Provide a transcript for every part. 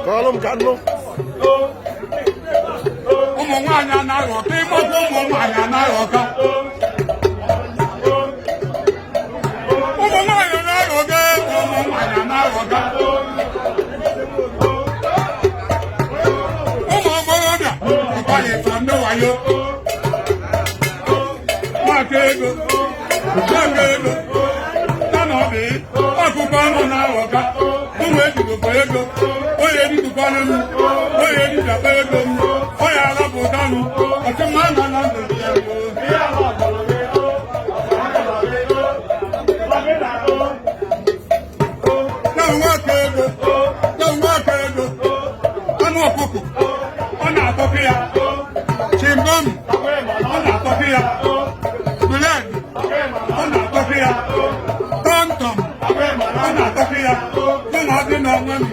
Kọlụ m ka nụ. Ụmụ nwaanyị anaghị ọka ịgbakọ ụmụ nwaanyị anaghị ọka. Ụmụ nwaanyị anaghị ọka ụmụ nwaanyị anaghị ọka. Ụmụ okorobịa ọkwaghị ịtọ ndị wayo. Nwaka ego tanọdị ọkụkọ ọnụ na-aghọka. Ụmụ ejidokwa ego onye ejidokwa n'elu onye ejidakwa ego m onye arapụtanụ ọtụma nọ na ndụ ya nwaka ego anụ ọkụkọ ọ na-atọpụ ya chimbom ọ na-atọpụ ya bụled ọ na-atọpụ ya tọmtọm ọ na-atọpụ ya ụmụ ọdị na onwe m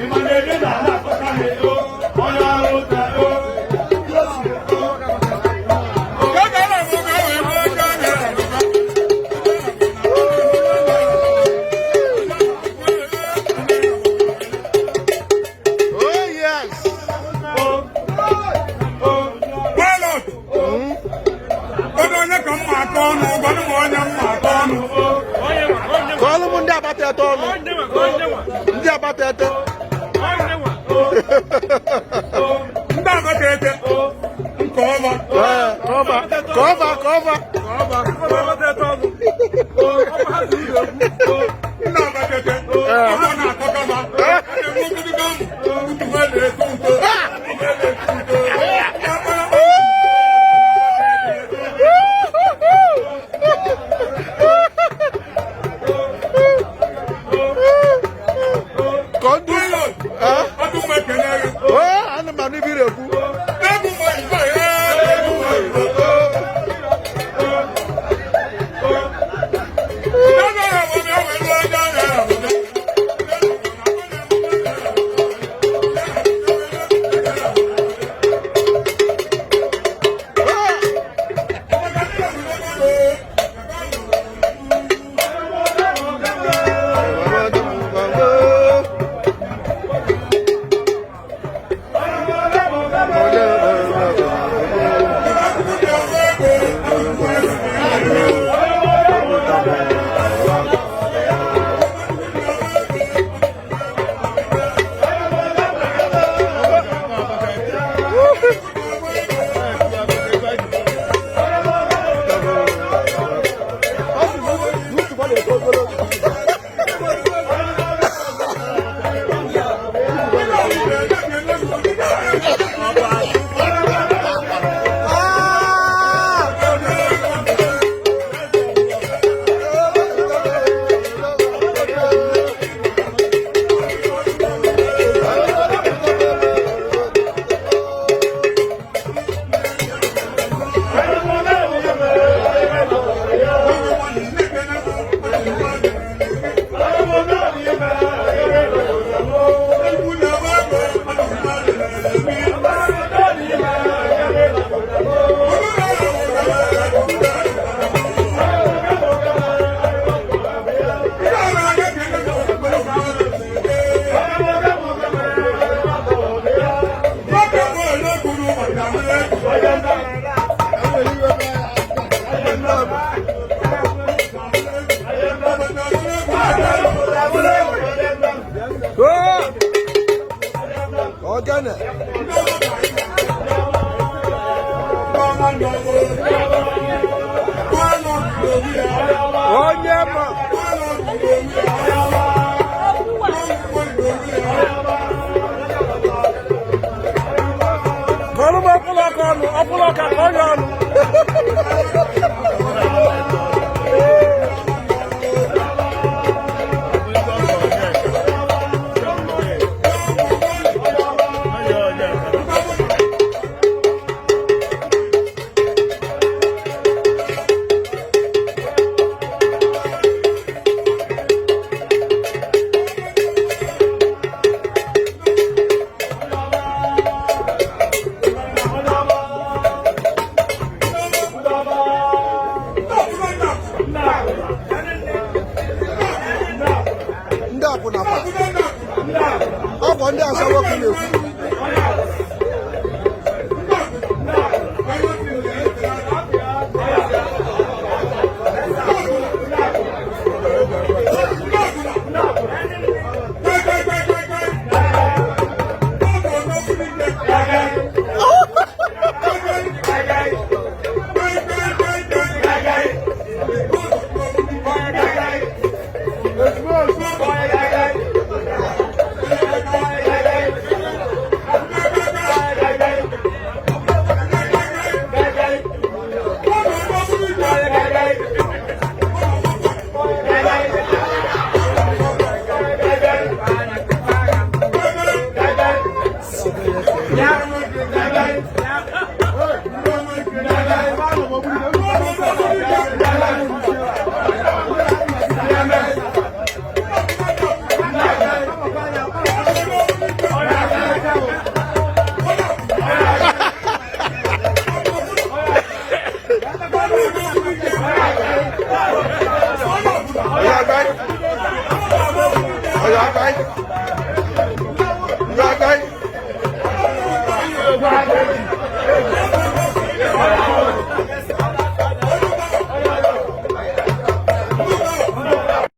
ndị agbata ete ndị asawo ka na-ekwu. Are you all right?